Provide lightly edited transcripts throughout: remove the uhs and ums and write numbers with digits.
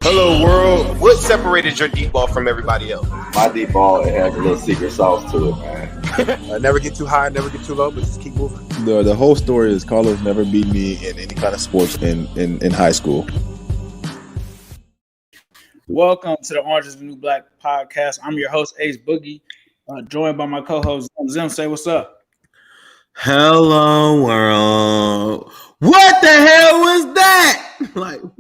Hello, world. What separated your deep ball from everybody else? My deep ball, it has a little secret sauce to it, man. Never get too high, never get too low, but just keep moving. The whole story is Carlos never beat me in any kind of sports in high school. Welcome to the Orange is the New Black podcast. I'm your host, Ace Boogie, joined by my co-host, Zim. Say what's up. Hello, world. What the hell was that?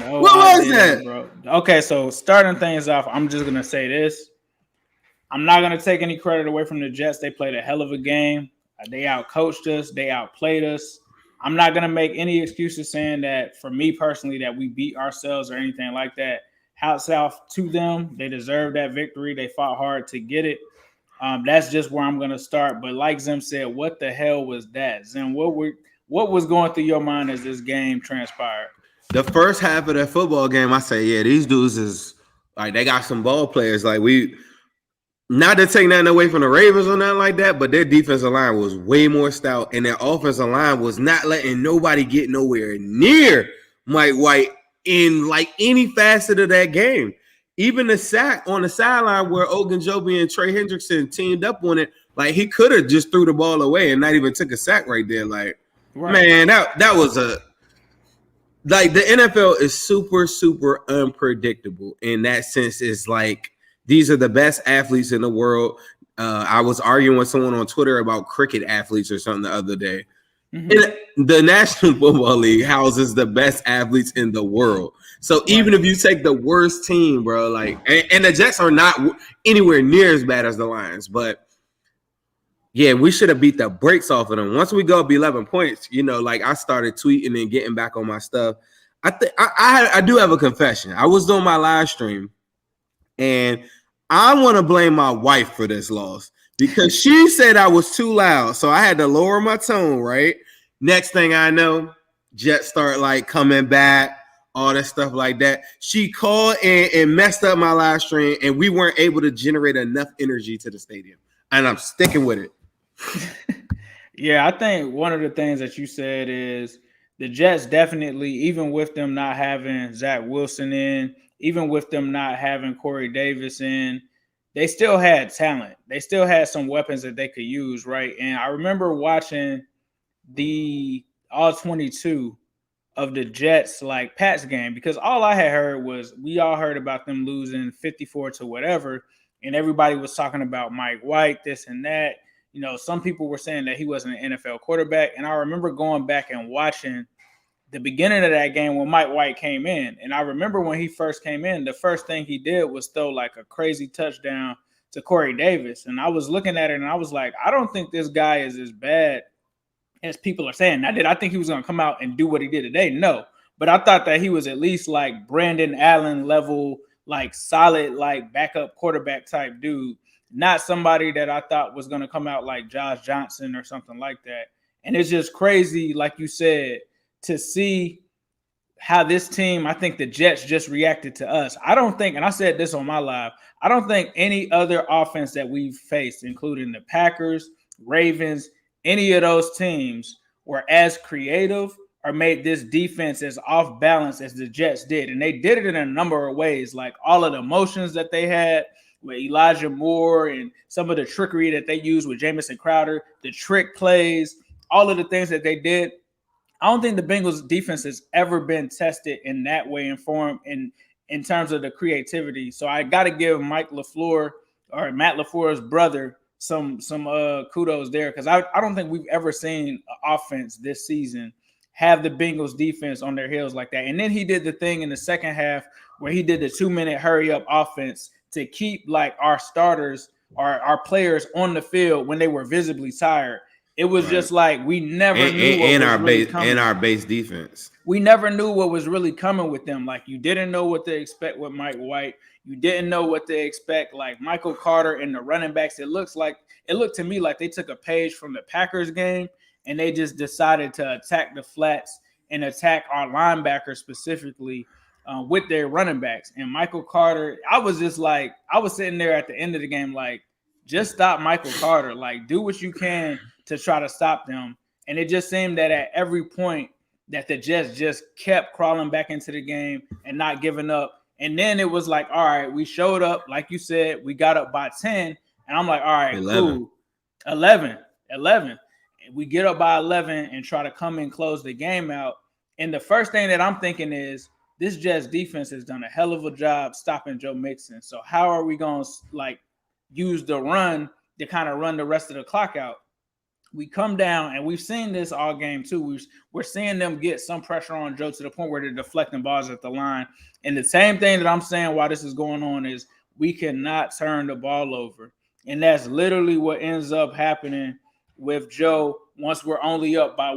No what was idea, that? Bro. Okay, so starting things off, I'm just going to say this. I'm not going to take any credit away from the Jets. They played a hell of a game. They outcoached us. They outplayed us. I'm not going to make any excuses saying that, for me personally, that we beat ourselves or anything like that. Hats off to them. They deserved that victory. They fought hard to get it. That's just where I'm going to start. But like Zim said, what the hell was that? Zim, what was going through your mind as this game transpired? The first half of that football game, I say, yeah, these dudes is like they got some ball players. Like not to take nothing away from the Ravens or nothing like that, but their defensive line was way more stout, and their offensive line was not letting nobody get nowhere near Mike White in like any facet of that game. Even the sack on the sideline where Ogunjobi and Trey Hendrickson teamed up on it, like he could have just threw the ball away and not even took a sack right there. Like, man, that was like the NFL is super, super unpredictable in that sense. It's like these are the best athletes in the world. I was arguing with someone on Twitter about cricket athletes or something the other day. Mm-hmm. The National Football League houses the best athletes in the world. So even if you take the worst team, bro, like, and the Jets are not anywhere near as bad as the Lions, but yeah, we should have beat the brakes off of them. Once we go up 11 points, like I started tweeting and getting back on my stuff. I do have a confession. I was doing my live stream, and I want to blame my wife for this loss because she said I was too loud, so I had to lower my tone, right? Next thing I know, Jets start like coming back, all that stuff like that. She called and messed up my live stream, and we weren't able to generate enough energy to the stadium, and I'm sticking with it. Yeah, I think one of the things that you said is the Jets definitely, even with them not having Zach Wilson in, even with them not having Corey Davis in, they still had talent. They still had some weapons that they could use, right? And I remember watching the all-22 of the Jets, like Pats game, because all I had heard was we all heard about them losing 54 to whatever, and everybody was talking about Mike White, this and that. Some people were saying that he wasn't an NFL quarterback. And I remember going back and watching the beginning of that game when Mike White came in. And I remember when he first came in, the first thing he did was throw like a crazy touchdown to Corey Davis. And I was looking at it and I was like, I don't think this guy is as bad as people are saying. I think he was going to come out and do what he did today. No. But I thought that he was at least like Brandon Allen level, like solid, like backup quarterback type dude. Not somebody that I thought was going to come out like Josh Johnson or something like that. And it's just crazy, like you said, to see how this team, I think the Jets just reacted to us. I don't think, and I said this on my live, I don't think any other offense that we've faced, including the Packers, Ravens, any of those teams were as creative or made this defense as off balance as the Jets did. And they did it in a number of ways, like all of the emotions that they had with Elijah Moore and some of the trickery that they used with Jamison Crowder, the trick plays, all of the things that they did. I don't think the Bengals defense has ever been tested in that way in form in terms of the creativity. So I got to give Matt LaFleur's brother some kudos there, because I don't think we've ever seen an offense this season have the Bengals defense on their heels like that. And then he did the thing in the second half where he did the 2-minute hurry up offense to keep like our starters, our players on the field when they were visibly tired. It was just like we never knew what was really coming. And our base defense. We never knew what was really coming with them. Like you didn't know what to expect with Mike White. You didn't know what to expect. Like Michael Carter and the running backs, it looked to me like they took a page from the Packers game and they just decided to attack the flats and attack our linebackers specifically with their running backs. And Michael Carter, I was sitting there at the end of the game like, just stop Michael Carter. Like, do what you can to try to stop them. And it just seemed that at every point that the Jets just kept crawling back into the game and not giving up. And then it was like, all right, we showed up. Like you said, we got up by 10. And I'm like, all right, 11. cool. 11. We get up by 11 and try to come and close the game out. And the first thing that I'm thinking is this Jets defense has done a hell of a job stopping Joe Mixon. So how are we going to like use the run to kind of run the rest of the clock out? We come down, and we've seen this all game too. We're seeing them get some pressure on Joe to the point where they're deflecting balls at the line. And the same thing that I'm saying while this is going on is we cannot turn the ball over. And that's literally what ends up happening with Joe once we're only up by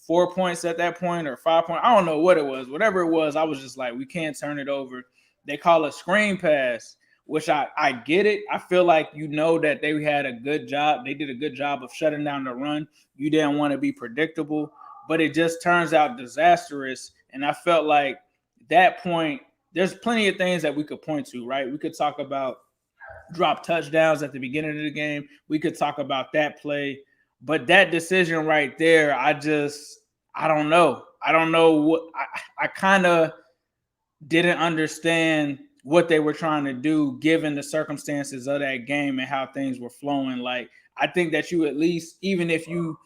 4 points at that point or 5 points. I don't know what it was. Whatever it was, I was just like, we can't turn it over. They call a screen pass, which I get it. I feel like that they had a good job. They did a good job of shutting down the run. You didn't want to be predictable, but it just turns out disastrous. And I felt like that point, there's plenty of things that we could point to, right? We could talk about drop touchdowns at the beginning of the game. We could talk about that play. But that decision right there, I don't know. I don't know what I kind of didn't understand what they were trying to do given the circumstances of that game and how things were flowing. Like, I think that you at least, even if you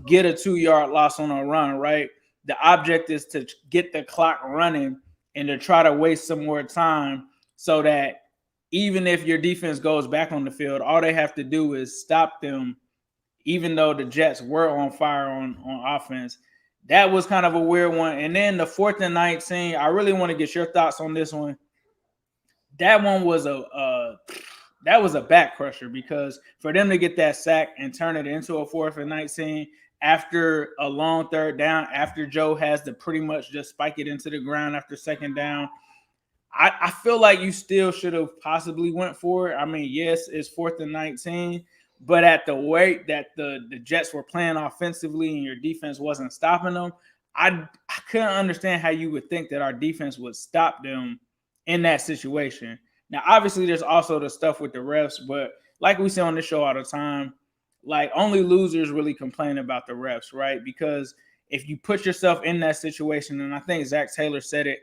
get a 2-yard loss on a run, right, the object is to get the clock running and to try to waste some more time so that even if your defense goes back on the field, all they have to do is stop them, even though the Jets were on fire on offense. That was kind of a weird one. And then the 4th and 19, I really want to get your thoughts on this one. That one was a back crusher, because for them to get that sack and turn it into a 4th and 19 after a long 3rd down, after Joe has to pretty much just spike it into the ground after 2nd down, I feel like you still should have possibly went for it. I mean, yes, it's 4th and 19, but at the weight that the Jets were playing offensively and your defense wasn't stopping them, I couldn't understand how you would think that our defense would stop them in that situation. Now, obviously, there's also the stuff with the refs, but like we say on this show all the time, like, only losers really complain about the refs, right? Because if you put yourself in that situation, and I think Zach Taylor said it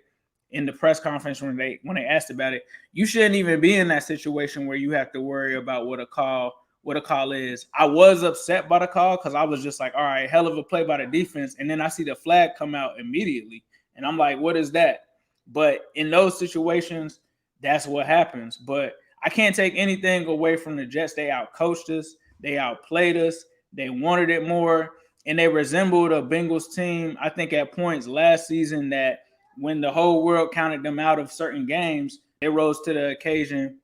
in the press conference when they asked about it, you shouldn't even be in that situation where you have to worry about what a call is. I was upset by the call because I was just like, all right, hell of a play by the defense. And then I see the flag come out immediately. And I'm like, what is that? But in those situations, that's what happens. But I can't take anything away from the Jets. They outcoached us. They outplayed us. They wanted it more. And they resembled a Bengals team, I think, at points last season that when the whole world counted them out of certain games, they rose to the occasion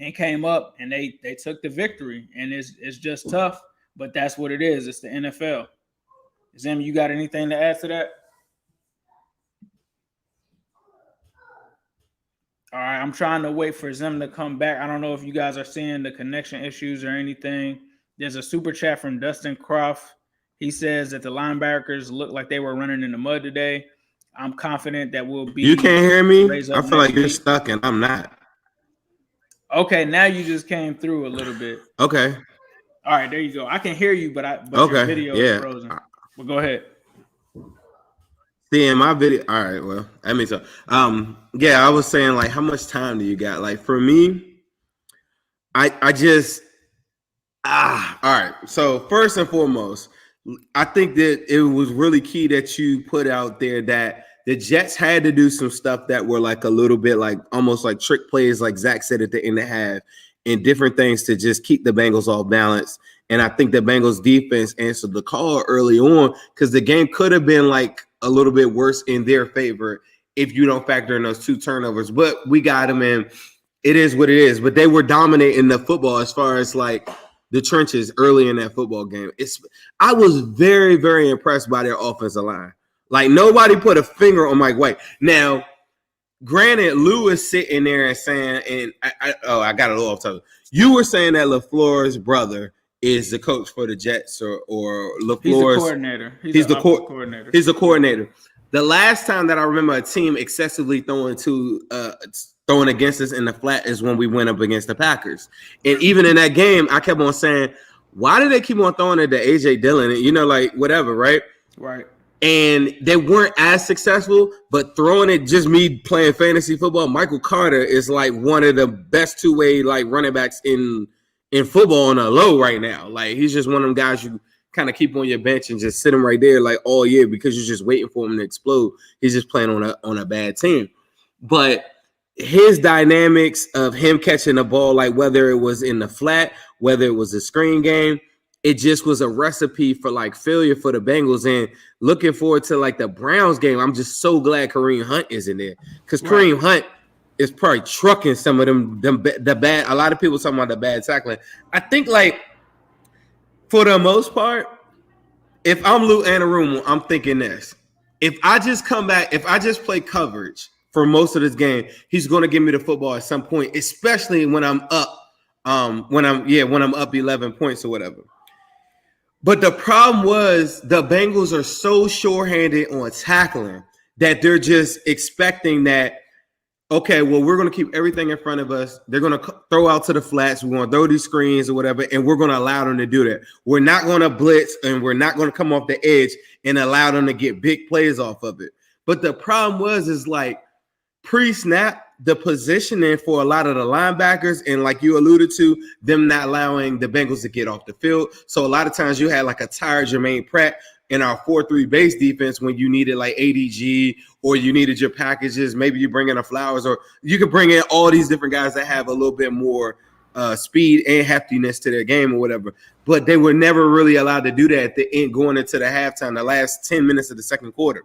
and came up and they took the victory. And it's just tough, but that's what it is. It's the NFL. Zim, you got anything to add to that? All right, I'm trying to wait for Zim to come back. I don't know if you guys are seeing the connection issues or anything. There's a super chat from Dustin Croft. He says that the linebackers look like they were running in the mud today. I'm confident that we'll be. You can't hear me? I feel like you're week. stuck and I'm not. Okay, now you just came through a little bit. Okay. All right, there you go. I can hear you, but your video is frozen. Well, go ahead. See, in my video, all right, well, that means so. Yeah, I was saying, like, how much time do you got? Like, for me, I just, all right. So, first and foremost, I think that it was really key that you put out there that the Jets had to do some stuff that were like a little bit like almost like trick plays, like Zach said at the end of half, and different things to just keep the Bengals off balance. And I think the Bengals defense answered the call early on because the game could have been like a little bit worse in their favor if you don't factor in those 2 turnovers. But we got them, and it is what it is. But they were dominating the football as far as like the trenches early in that football game. I was very, very impressed by their offensive line. Like, nobody put a finger on Mike White. Now, granted, Lou is sitting there and saying, and I got a little off topic. You were saying that LaFleur's brother is the coach for the Jets, or LaFleur's He's the coordinator. He's the coordinator. He's the coordinator. The last time that I remember a team excessively throwing against us in the flat is when we went up against the Packers. And even in that game, I kept on saying, why do they keep on throwing it to AJ Dillon? And, like, whatever, right? Right. and they weren't as successful, but throwing it, just me playing fantasy football, Michael Carter is like one of the best two-way like running backs in football on a low right now. Like he's just one of them guys you kind of keep on your bench and just sit him right there like all year because you're just waiting for him to explode. He's just playing on a bad team. But his dynamics of him catching the ball, like whether it was in the flat, whether it was a screen game, it just was a recipe for like failure for the Bengals. And looking forward to like the Browns game, I'm just so glad Kareem Hunt is in there because Kareem Hunt is probably trucking some of the bad. A lot of people talking about the bad tackling. I think like for the most part, if I'm Lou Anarumo, I'm thinking this. If I just come back, if I just play coverage for most of this game, he's going to give me the football at some point, especially when I'm up, when I'm up 11 points or whatever. But the problem was the Bengals are so sure-handed on tackling that they're just expecting that, okay, well, we're going to keep everything in front of us. They're going to throw out to the flats. We're going to throw these screens or whatever, and we're going to allow them to do that. We're not going to blitz, and we're not going to come off the edge and allow them to get big plays off of it. But the problem is like pre-snap, the positioning for a lot of the linebackers, and like you alluded to, them not allowing the Bengals to get off the field. So a lot of times you had like a tired Jermaine Pratt in our 4-3 base defense when you needed like ADG or you needed your packages. Maybe you bring in a Flowers, or you could bring in all these different guys that have a little bit more speed and heftiness to their game or whatever. But they were never really allowed to do that at the end, going into the halftime, the last 10 minutes of the second quarter.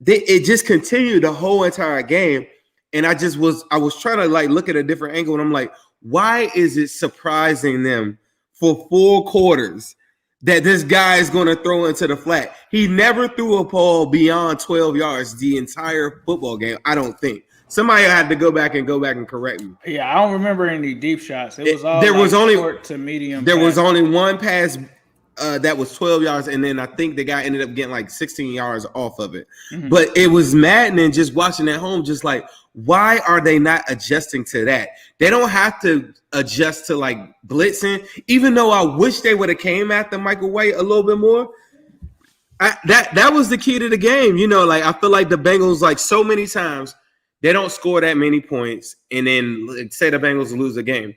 It just continued the whole entire game. And I was trying to like look at a different angle, and I'm like, why is it surprising them for 4 quarters that this guy is going to throw into the flat? He never threw a ball beyond 12 yards the entire football game, I don't think. Somebody had to go back and correct me. Yeah, I don't remember any deep shots. It was all short to medium. There was only one pass that was 12 yards, and then I think the guy ended up getting like 16 yards off of it. Mm-hmm. But it was maddening just watching at home, just like, why are they not adjusting to that? They don't have to adjust to like blitzing, even though I wish they would have came after Michael White a little bit more. That was the key to the game. You know, like I feel like the Bengals, like so many times, they don't score that many points, and then like, say the Bengals lose a game.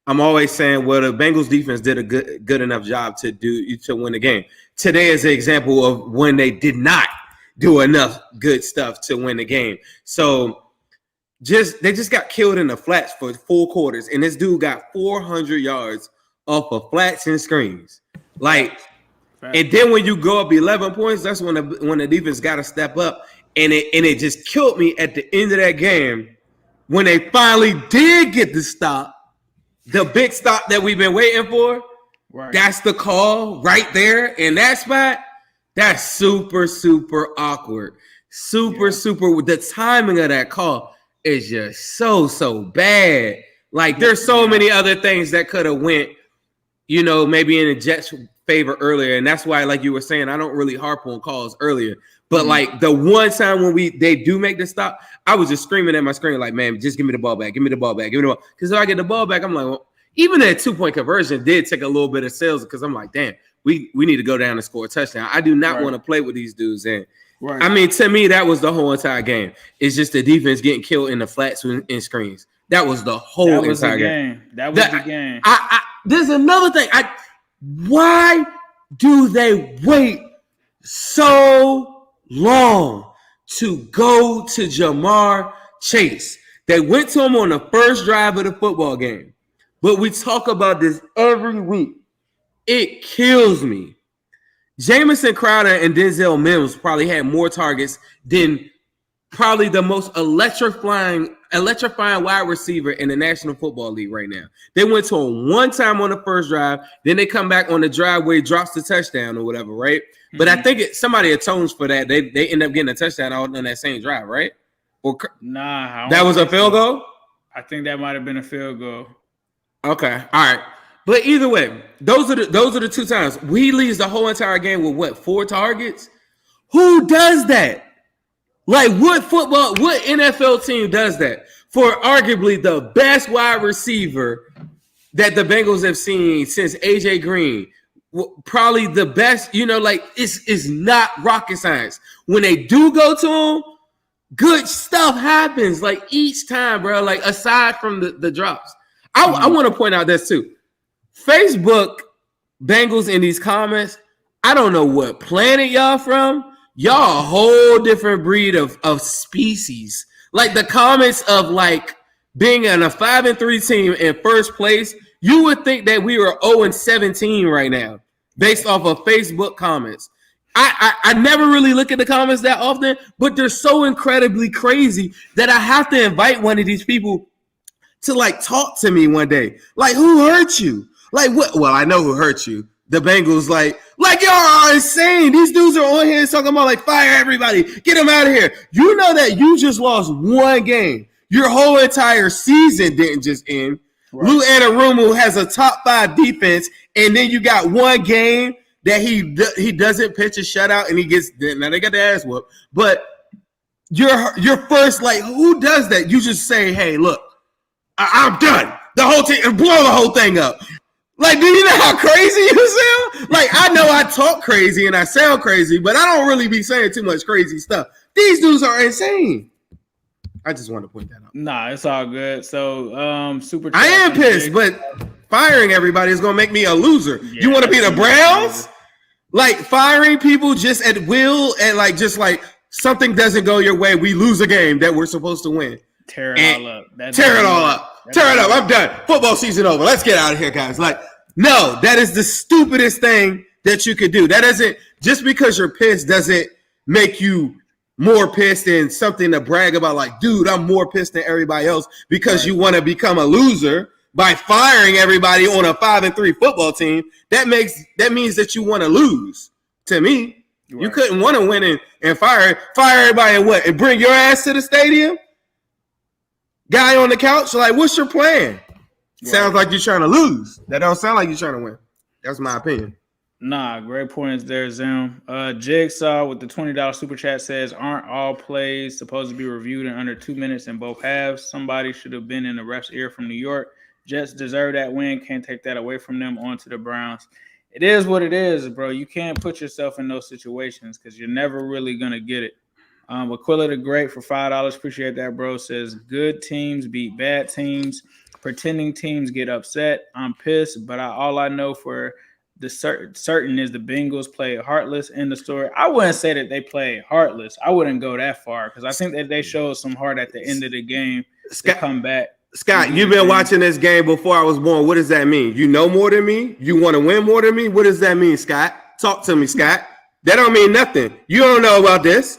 I'm always saying, well, the Bengals defense did a good enough job to win the game. Today is an example of when they did not do enough good stuff to win the game. So they just got killed in the flats for 4 quarters, and this dude got 400 yards off of flats and screens. Like, and then when you go up 11 points, that's when the defense got to step up, and it just killed me at the end of that game when they finally did get the stop. The big stop that we've been waiting for, right. That's the call right there in that spot. That's super, super awkward. Super. The timing of that call is just so bad. Like there's so many other things that could have went, you know, maybe in the Jets' favor earlier. And that's why, like you were saying, I don't really harp on calls earlier. But like the one time when they do make the stop, I was just screaming at my screen like, man, just give me the ball back. Because if I get the ball back, I'm like, well, even that 2-point conversion did take a little bit of sales because I'm like, damn, we need to go down and score a touchdown. I do not want to play with these dudes. And I mean, to me, that was the whole entire game. It's just the defense getting killed in the flats and screens. That was the whole entire game. That was the game. There's another thing. Why do they wait so long to go to Jamar Chase? They went to him on the first drive of the football game. But we talk about this every week. It kills me. Jamison Crowder and Denzel Mims probably had more targets than probably the most electrifying wide receiver in the National Football League right now. They went to him one time on the first drive. Then they come back on the drive where he drops the touchdown or whatever, right? Mm-hmm. But I think somebody atones for that. They end up getting a touchdown on that same drive, right? That was a field goal? I think that might have been a field goal. Okay, all right. But either way, those are the 2 times. He leads the whole entire game with 4 targets? Who does that? Like what NFL team does that for arguably the best wide receiver that the Bengals have seen since AJ Green? probably the best, like it's not rocket science. When they do go to him, good stuff happens like each time, bro. Like aside from the drops. I want to point out this too. Facebook Bengals in these comments, I don't know what planet y'all from. Y'all a whole different breed of species. Like the comments of like being in a 5-3 team in first place, you would think that we were 0-17 right now based off of Facebook comments. I never really look at the comments that often, but they're so incredibly crazy that I have to invite one of these people to like talk to me one day. Like, who hurt you? Like what? Well, I know who hurt you. The Bengals, like y'all are insane. These dudes are on here talking about like fire everybody, get them out of here. You know that you just lost one game. Your whole entire season didn't just end. Right. Lou Anarumo has a top 5 defense, and then you got one game that he doesn't pitch a shutout, and he gets now they got the ass whooped. But your first, like, who does that? You just say, hey, look, I'm done. The whole team, blow the whole thing up. Like, do you know how crazy you sound? Like, I know I talk crazy and I sound crazy, but I don't really be saying too much crazy stuff. These dudes are insane. I just want to point that out. Nah, it's all good. So, super. I am pissed, but firing everybody is going to make me a loser. Yeah, you want to be the Browns? Like, firing people just at will and, like, just like something doesn't go your way, we lose a game that we're supposed to win. Tear it all up. Tear it all up. Tear it up. I'm done. Football season over. Let's get out of here, guys. Like, no, that is the stupidest thing that you could do. That doesn't, just because you're pissed doesn't make you more pissed and something to brag about. Like, dude, I'm more pissed than everybody else because you want to become a loser by firing everybody on a 5-3 football team. That means that you want to lose. To me, you couldn't want to win and fire everybody and what? And bring your ass to the stadium? Guy on the couch, like, what's your plan? Sounds like you're trying to lose. That don't sound like you're trying to win. That's my opinion. Nah, great points there, Zim. Jigsaw with the $20 super chat says, aren't all plays supposed to be reviewed in under 2 minutes in both halves? Somebody should have been in the ref's ear from New York. Jets deserve that win. Can't take that away from them. On to the Browns. It is what it is, bro. You can't put yourself in those situations because you're never really going to get it. Aquila the Great for $5. Appreciate that, bro. Says, good teams beat bad teams. Pretending teams get upset. I'm pissed, but all I know for the certain is the Bengals played heartless in the story. I wouldn't say that they played heartless. I wouldn't go that far because I think that they showed some heart at the end of the game to come back. Scott, you've been watching this game before I was born. What does that mean? You know more than me? You want to win more than me? What does that mean, Scott? Talk to me, Scott. That don't mean nothing. You don't know about this.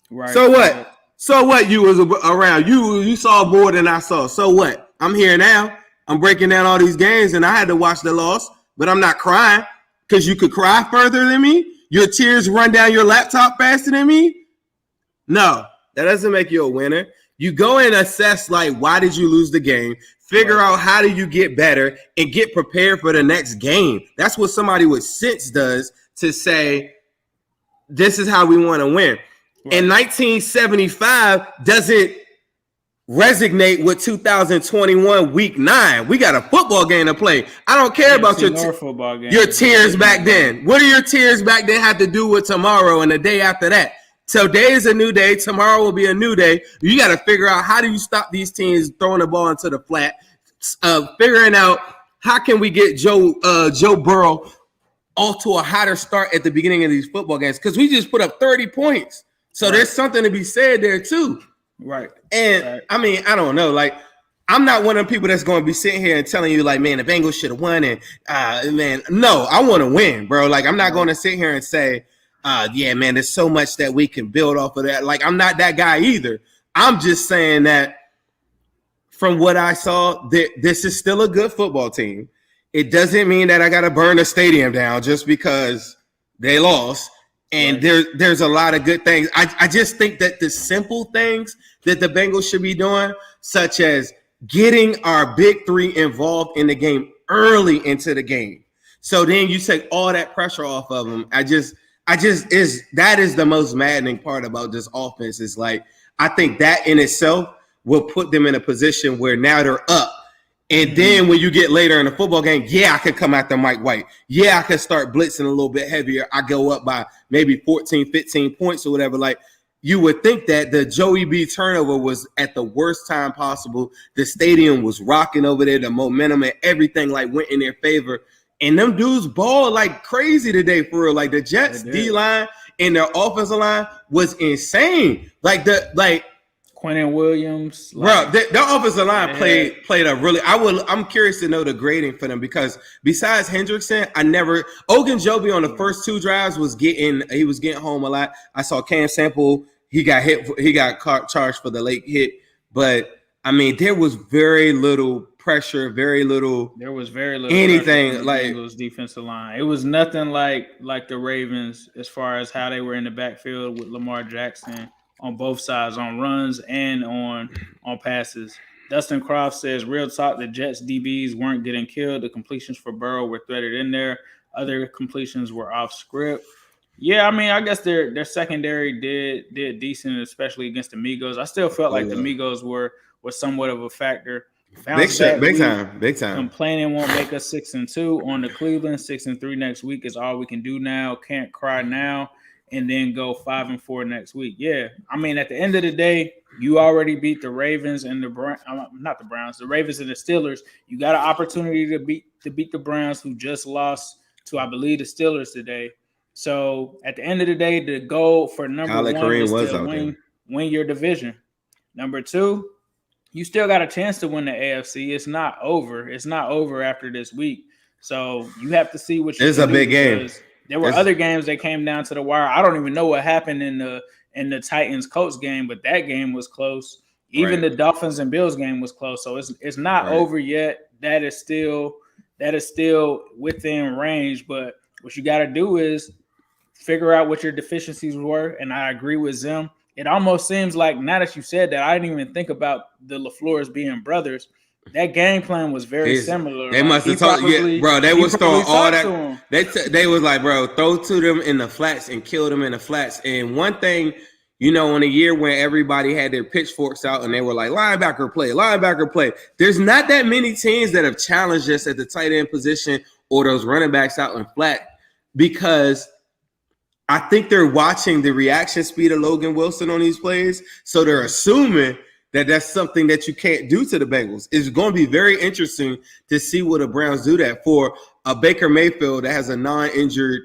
Right. So what? So what? You was around. You saw more than I saw. So what? I'm here now. I'm breaking down all these games, and I had to watch the loss, but I'm not crying because you could cry further than me. Your tears run down your laptop faster than me. No, that doesn't make you a winner. You go and assess, like, why did you lose the game? Figure out how do you get better and get prepared for the next game. That's what somebody with sense does to say, this is how we want to win. Right. And 1975 doesn't resonate with 2021 week 9. We got a football game to play. I don't care about your tears back then. What do your tears back then have to do with tomorrow and the day after that? Today is a new day. Tomorrow will be a new day. You got to figure out how do you stop these teams throwing the ball into the flat, figuring out how can we get Joe Burrow off to a hotter start at the beginning of these football games because we just put up 30 points. So there's something to be said there too. Right. And I mean, I don't know. Like, I'm not one of the people that's going to be sitting here and telling you like, man, the Bengals should have won. And man, no, I want to win, bro. Like, I'm not going to sit here and say, yeah, man, there's so much that we can build off of that. Like, I'm not that guy either. I'm just saying that from what I saw, this is still a good football team. It doesn't mean that I got to burn the stadium down just because they lost. And there's a lot of good things. I just think that the simple things that the Bengals should be doing, such as getting our big three involved in the game early into the game. So then you take all that pressure off of them. That is the most maddening part about this offense. Is like, I think that in itself will put them in a position where now they're up And then when you get later in the football game, yeah, I could come after Mike White. Yeah, I could start blitzing a little bit heavier. I go up by maybe 14, 15 points or whatever. Like, you would think that the Joey B turnover was at the worst time possible. The stadium was rocking over there. The momentum and everything like went in their favor. And them dudes balled like crazy today for real. Like the Jets D-line and their offensive line was insane. Like Quentin Williams, bro, their offensive line played a really. I'm curious to know the grading for them because besides Hendrickson, Ogunjobi on the first 2 drives was getting home a lot. I saw Cam Sample, he got charged for the late hit, but I mean there was very little pressure, there was very little anything like Bengals defensive line. It was nothing like the Ravens as far as how they were in the backfield with Lamar Jackson on both sides, on runs and on passes. Dustin Croft says, real talk, the Jets DBs weren't getting killed. The completions for Burrow were threaded in there. Other completions were off script. Yeah, I mean, I guess their secondary did decent, especially against the MIGOS. I still felt like the MIGOS were somewhat of a factor. Big time. Complaining won't make us 6-2 on the Cleveland. 6-3 next week is all we can do now. Can't cry now. And then go 5-4 next week. Yeah, I mean, at the end of the day, you already beat the Ravens and the Ravens and the Steelers. You got an opportunity to beat the Browns, who just lost to, I believe, the Steelers today. So at the end of the day, the goal for number one is to win your division. Number 2, you still got a chance to win the AFC. It's not over. It's not over after this week. So you have to see what you. It's a big game. There were other games that came down to the wire. I don't even know what happened in the Titans-Colts game, but that game was close. Even the Dolphins and Bills game was close. So it's not over yet. That is still within range. But what you got to do is figure out what your deficiencies were. And I agree with Zim. It almost seems like, now that you said that, I didn't even think about the LaFleurs being brothers. That game plan was very similar. They must have told bro. They was throwing all that. They was like, bro, throw to them in the flats and kill them in the flats. And one thing, in a year when everybody had their pitchforks out and they were like, linebacker play. There's not that many teams that have challenged us at the tight end position or those running backs out in flat, because I think they're watching the reaction speed of Logan Wilson on these plays, so they're assuming that that's something that you can't do to the Bengals. It's going to be very interesting to see what the Browns do that for a Baker Mayfield that has a non-injured,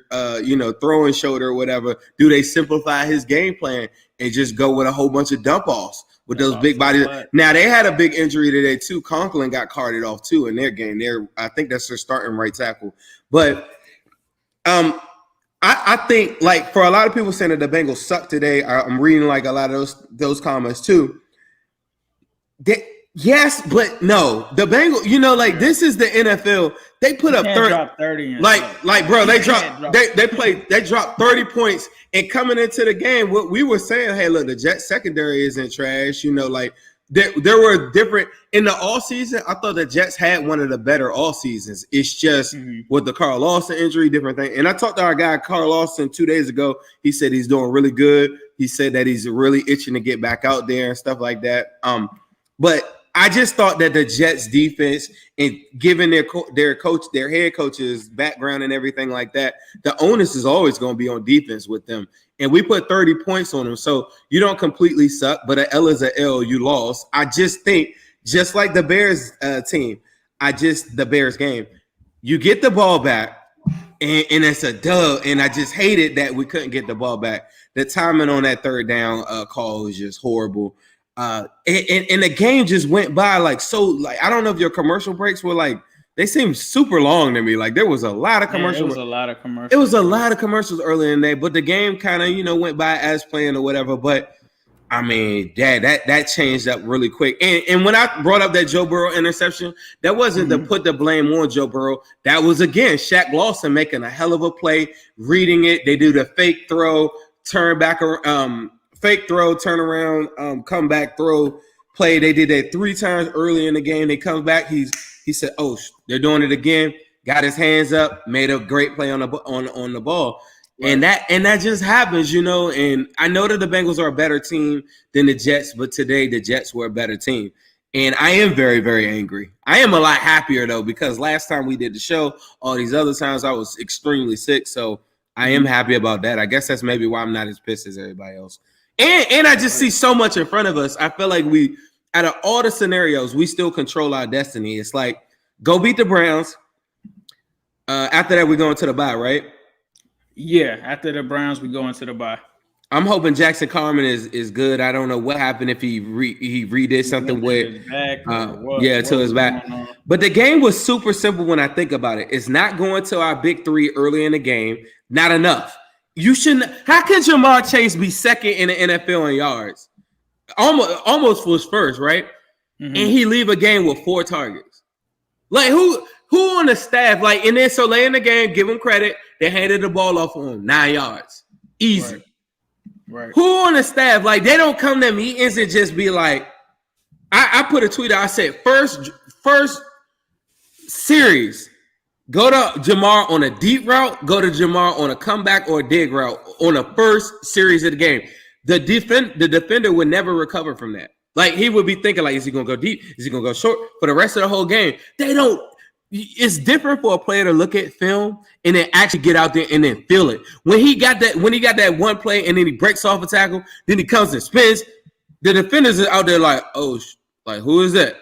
throwing shoulder or whatever. Do they simplify his game plan and just go with a whole bunch of dump offs with those big bodies? Now, they had a big injury today too. Conklin got carted off too in their game. I think that's their starting right tackle. But I think, like, for a lot of people saying that the Bengals suck today, I'm reading like a lot of those comments too. Yes, but no. The Bengals, this is the NFL. They put up 30. Bro, they dropped 30 points, and coming into the game, what we were saying, hey, look, the Jets secondary isn't trash. There were different in the all season. I thought the Jets had one of the better all seasons. It's just with the Carl Lawson injury, different thing. And I talked to our guy Carl Lawson 2 days ago. He said he's doing really good. He said that he's really itching to get back out there and stuff like that. But I just thought that the Jets defense, and given their head coach's background and everything like that, the onus is always going to be on defense with them. And we put 30 points on them. So you don't completely suck, but an L is an L. You lost. I just think, just like the Bears team, the Bears game, you get the ball back, and it's a dub. And I just hated that we couldn't get the ball back. The timing on that third down call was just horrible. And the game just went by I don't know if your commercial breaks were they seemed super long to me. Like there was a lot of commercials. It was a lot of commercials. It was a lot of commercials early in the day, but the game kind of, went by as planned or whatever. But I mean, that changed up really quick. And when I brought up that Joe Burrow interception, that wasn't to put the blame on Joe Burrow. That was, again, Shaq Lawson making a hell of a play, reading it. They do the fake throw, turn back around. Fake throw, turn around, come back, throw, play. They did that 3 times early in the game. They come back. He said, "Oh, they're doing it again." Got his hands up, made a great play on the ball, right. and that just happens, And I know that the Bengals are a better team than the Jets, but today the Jets were a better team. And I am very, very angry. I am a lot happier though, because last time we did the show, all these other times I was extremely sick. So I am happy about that. I guess that's maybe why I'm not as pissed as everybody else. And I just see so much in front of us. I feel like we, out of all the scenarios, we still control our destiny. It's like, go beat the Browns. After that, we're going to the bye, right? Yeah, after the Browns, we go into the bye. I'm hoping Jackson Carman is good. I don't know what happened if he redid something with his back to his back. But the game was super simple when I think about it. It's not going to our big three early in the game. Not enough. You shouldn't. How can Jamar Chase be second in the NFL in yards? Almost was first, right? And he leave a game with 4 targets. Like who on the staff? Like, and then so late in the game, give him credit. They handed the ball off on him 9 yards, easy. Right. Who on the staff? Like, they don't come to meetings and just be like, I put a tweet out. I said, first series, go to Jamar on a deep route, go to Jamar on a comeback or a dig route on the first series of the game. The defender would never recover from that. Like, he would be thinking, like, is he going to go deep? Is he going to go short for the rest of the whole game? They don't. It's different for a player to look at film and then actually get out there and then feel it. When he got that one play and then he breaks off a tackle, then he comes and spins, the defenders are out there like, oh, like, who is that?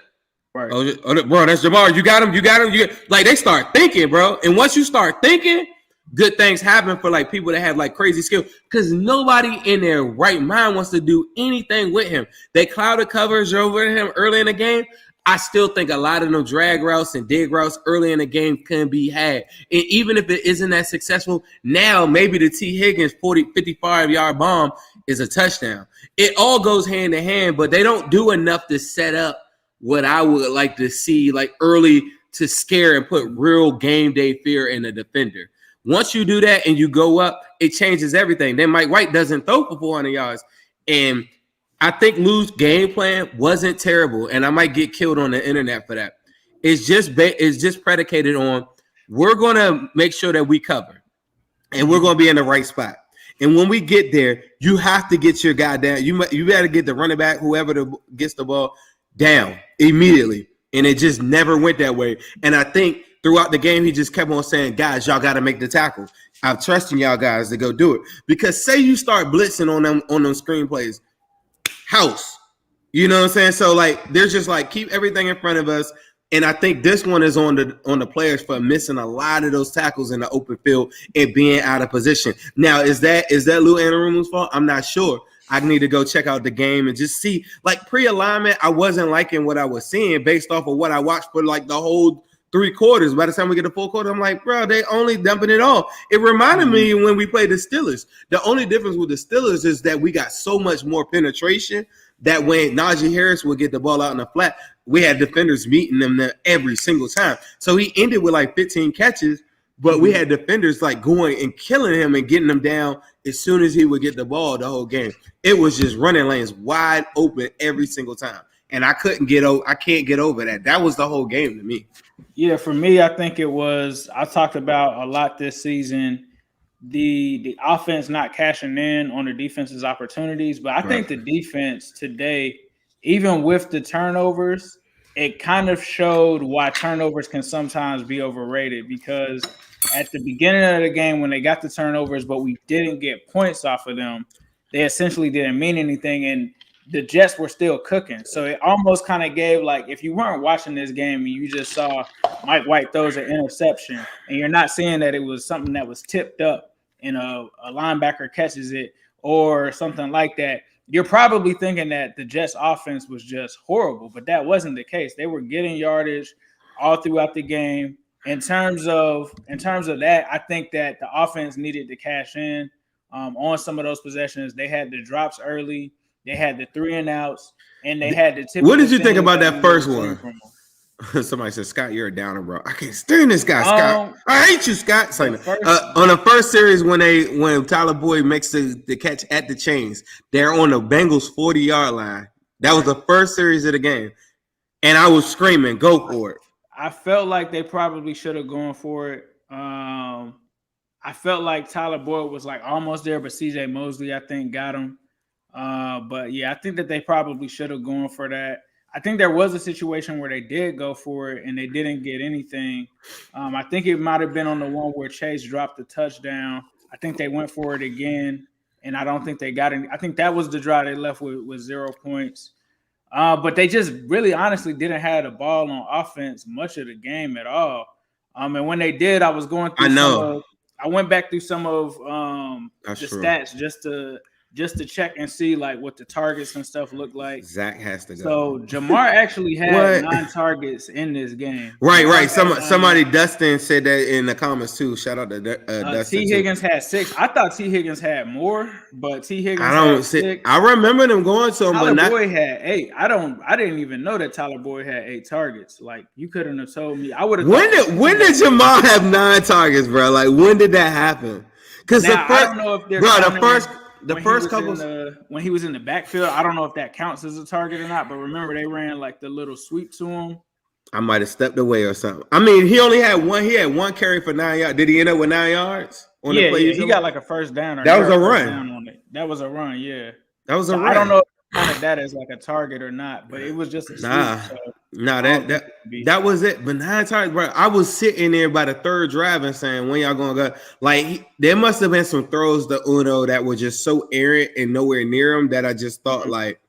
Right. Oh, bro, that's Jamar. You got him. Like, they start thinking, bro. And once you start thinking, good things happen for like people that have like crazy skill, because nobody in their right mind wants to do anything with him. They clouded coverage over him early in the game. I still think a lot of them drag routes and dig routes early in the game can be had. And even if it isn't that successful, now maybe the T. Higgins 55-yard bomb is a touchdown. It all goes hand in hand, but they don't do enough to set up what I would like to see like early to scare and put real game day fear in the defender. Once you do that and you go up, it changes everything. Then Mike White doesn't throw for 400 yards. And I think Lou's game plan wasn't terrible, and I might get killed on the internet for that. It's just predicated on we're going to make sure that we cover, and we're going to be in the right spot. And when we get there, you have to get your guy down. You got to get the running back, whoever gets the ball, down immediately. And it just never went that way. And I think throughout the game, he just kept on saying, guys, y'all got to make the tackle. I'm trusting y'all guys to go do it. Because say you start blitzing on them screenplays, house. You know what I'm saying? So like there's just like keep everything in front of us. And I think this one is on the players for missing a lot of those tackles in the open field and being out of position. Now, is that Lou Anarumo's fault? I'm not sure. I need to go check out the game and just see. Like pre-alignment, I wasn't liking what I was seeing based off of what I watched for like the whole 3 quarters. By the time we get the 4 quarter, I'm like, bro, they only dumping it off. It reminded me when we played the Steelers. The only difference with the Steelers is that we got so much more penetration that when Najee Harris would get the ball out in the flat, we had defenders meeting them there every single time. So he ended with like 15 catches, but we had defenders like going and killing him and getting him down as soon as he would get the ball the whole game. It was just running lanes wide open every single time. And I can't get over that. That was the whole game to me. Yeah, for me, I think it was, I talked about a lot this season, the offense not cashing in on the defense's opportunities. But I think the defense today, even with the turnovers, it kind of showed why turnovers can sometimes be overrated, because at the beginning of the game when they got the turnovers, but we didn't get points off of them, they essentially didn't mean anything. And the Jets were still cooking. So it almost kind of gave, like, if you weren't watching this game and you just saw Mike White throws an interception and you're not seeing that it was something that was tipped up and a linebacker catches it or something like that, you're probably thinking that the Jets offense was just horrible, but that wasn't the case. They were getting yardage all throughout the game. In terms of that, I think that the offense needed to cash in on some of those possessions. They had the drops early. They had the 3 and outs, and they had the tip. What did you think about that first one? Somebody said, Scott, you're a downer, bro. I can't stand this guy, Scott. I hate you, Scott. On the first series, when Tyler Boyd makes the catch at the chains, they're on the Bengals 40-yard line. That was the first series of the game. And I was screaming, go for it. I felt like they probably should have gone for it. I felt like Tyler Boyd was like almost there, but CJ Mosley, I think, got him. But yeah, I think that they probably should have gone for that. I think there was a situation where they did go for it and they didn't get anything. I think it might have been on the one where Chase dropped the touchdown. I think they went for it again, and I don't think they got any. I think that was the drive they left with 0 points. But they just really honestly didn't have the ball on offense much of the game at all. And when they did, I was going through I went back through some of the stats just to check and see like what the targets and stuff look like. Zach has to go. So Jamar actually had 9 targets in this game. Right. Somebody, Dustin said that in the comments too. Shout out to Dustin. T. Higgins had 6. I thought T. Higgins had more, but T. Higgins had 6. I remember them going to him, Tyler but not. Boyd had 8. I didn't even know that Tyler Boyd had 8 targets. Like you couldn't have told me. I would have. When did Jamal have 9 targets, bro? Like when did that happen? Because I don't know if they're the first couple when he was in the backfield, I don't know if that counts as a target or not. But remember, they ran like the little sweep to him. I might have stepped away or something. I mean, he only had one. He had 1 carry for 9 yards. Did he end up with 9 yards? Yeah, he got like a first down. That was a run. That was a run. Yeah, that was a run. I don't know if I counted that as like a target or not, but it was just a sweep. That was it. But 9 targets, bro. I was sitting there by the 3rd drive and saying, when y'all gonna go? Like there must have been some throws to Uno that were just so errant and nowhere near him that I just thought like,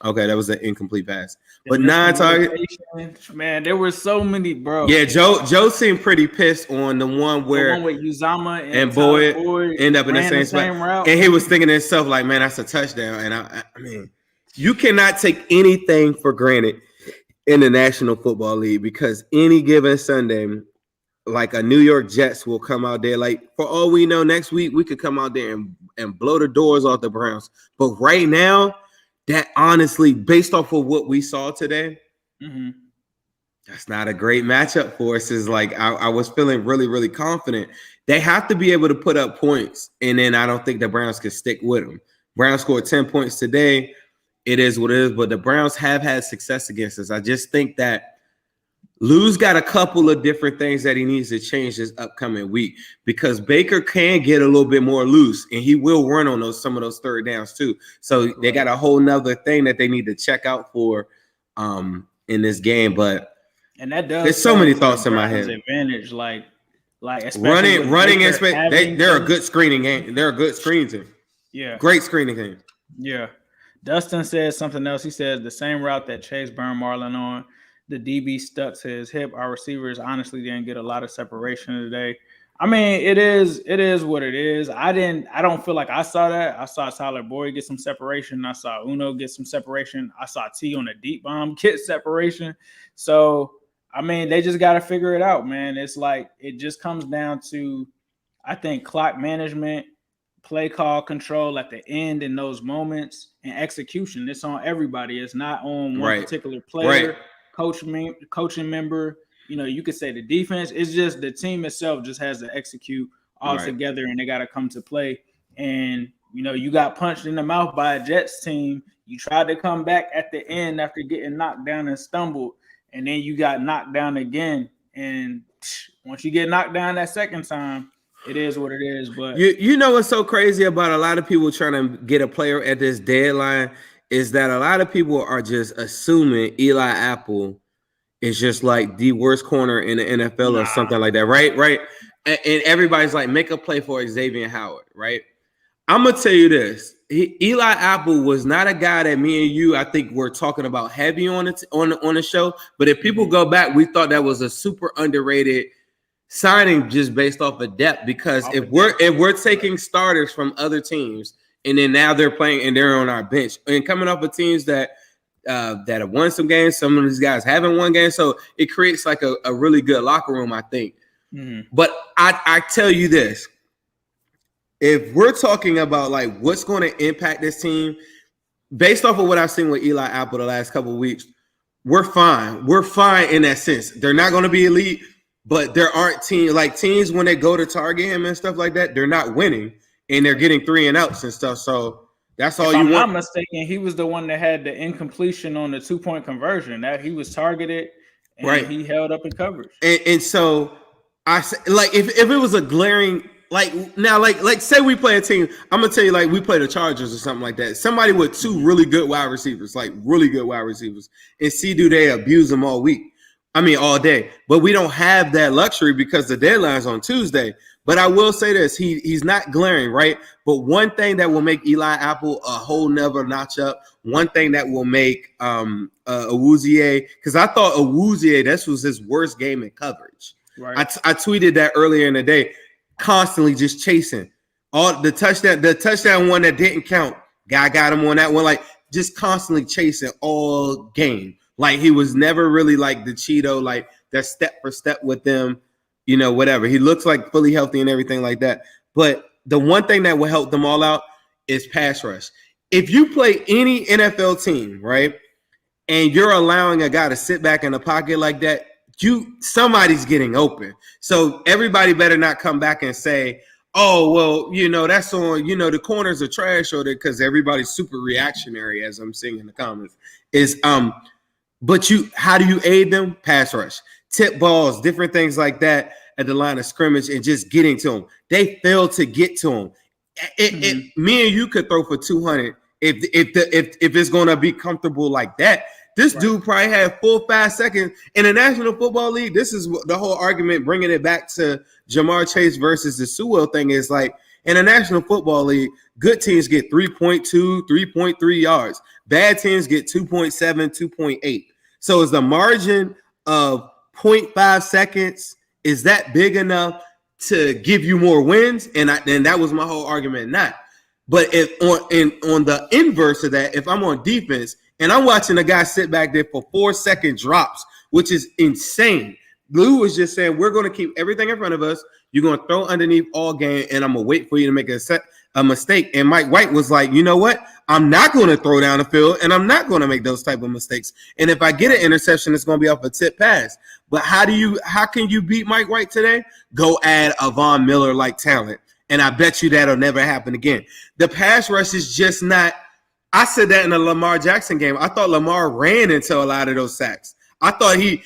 okay, that was an incomplete pass. But 9 targets, man, there were so many, bro. Yeah, Joe seemed pretty pissed on the one with Uzama and Boyd end up in the same spot, route. And he was thinking to himself like, man, that's a touchdown. And I mean, you cannot take anything for granted in the National Football League because any given Sunday, like a New York Jets will come out there. Like for all we know, next week we could come out there and blow the doors off the Browns. But right now, that honestly, based off of what we saw today, that's not a great matchup for us. Is like I was feeling really, really confident. They have to be able to put up points, and then I don't think the Browns can stick with them. Browns scored 10 points today. It is what it is, but the Browns have had success against us. I just think that Lou's got a couple of different things that he needs to change this upcoming week because Baker can get a little bit more loose and he will run on some of those 3rd downs too. So they got a whole nother thing that they need to check out for in this game. But that does there's so many thoughts in my head. Advantage, like running in space. They're a good screening game. They're a good screen team. Yeah, great screening game. Yeah. Dustin says something else. He says the same route that Chase burned Marlon on, the DB stuck to his hip. Our receivers honestly didn't get a lot of separation today. I mean, it is what it is. I don't feel like I saw that. I saw Tyler Boyd get some separation. I saw Uno get some separation. I saw T on a deep bomb get separation. So, I mean, they just got to figure it out, man. It's like it just comes down to, I think, clock management, play call control at the end in those moments, and execution. It's on everybody. It's not on one particular player, coaching member. You know, you could say the defense. It's just the team itself just has to execute all together, and they got to come to play. And, you know, you got punched in the mouth by a Jets team. You tried to come back at the end after getting knocked down and stumbled, and then you got knocked down again. And once you get knocked down that second time, it is what it is. But you know what's so crazy about a lot of people trying to get a player at this deadline is that a lot of people are just assuming Eli Apple is just like the worst corner in the NFL or something like that, right? And everybody's like, make a play for Xavier Howard, right? I'm gonna tell you this: Eli Apple was not a guy that me and you, I think, were talking about heavy on it on the show. But if people go back, we thought that was a super underrated signing just based off of depth. Because if we're taking starters from other teams and then now they're playing and they're on our bench and coming off of teams that have won some games, some of these guys haven't won games, so it creates like a really good locker room, I think. But I tell you this. If we're talking about like what's going to impact this team, based off of what I've seen with Eli Apple the last couple of weeks, we're fine. We're fine in that sense. They're not going to be elite, but there aren't teams when they go to target him and stuff like that, they're not winning and they're getting 3 and outs and stuff. So that's all you want. If I'm not mistaken, he was the one that had the incompletion on the 2-point conversion. That he was targeted and he held up in coverage. And so I say, like, if it was a glaring like say we play a team. I'm gonna tell you, like we play the Chargers or something like that. Somebody with two really good wide receivers, and see do they abuse them all week. I mean, all day. But we don't have that luxury because the deadline's on Tuesday. But I will say this: he's not glaring, right? But one thing that will make Eli Apple a whole nother notch up. One thing that will make Awuzie, because I thought Awuzie, this was his worst game in coverage. Right. I tweeted that earlier in the day, constantly just chasing all the touchdown one that didn't count. Guy got him on that one, like just constantly chasing all game. Like he was never really like the Cheeto, like that step for step with them, whatever. He looks like fully healthy and everything like that. But the one thing that will help them all out is pass rush. If you play any NFL team, right, and you're allowing a guy to sit back in the pocket like that, somebody's getting open. So everybody better not come back and say, oh, well, that's on, the corners are trash, or because everybody's super reactionary, as I'm seeing in the comments, but how do you aid them? Pass rush, tip balls, different things like that at the line of scrimmage, and just getting to them. They fail to get to them. Me and you could throw for 200 if it's going to be comfortable like that. This dude probably had 4 or 5 seconds in the National Football League. This is the whole argument, bringing it back to Jamar Chase versus the Sewell thing, is like in the National Football League, good teams get 3.2, 3.3 yards. Bad teams get 2.7, 2.8. So is the margin of 0.5 seconds, is that big enough to give you more wins? And that was my whole argument, not. But if on the inverse of that, if I'm on defense and I'm watching a guy sit back there for 4-second drops, which is insane. Lou was just saying, we're going to keep everything in front of us. You're going to throw underneath all game, and I'm going to wait for you to make a mistake. And Mike White was like, you know what? I'm not going to throw down the field, and I'm not going to make those type of mistakes. And if I get an interception, it's going to be off a tip pass. But how can you beat Mike White today? Go add a Von Miller-like talent. And I bet you that'll never happen again. The pass rush is just not. I said that in the Lamar Jackson game. I thought Lamar ran into a lot of those sacks. I thought he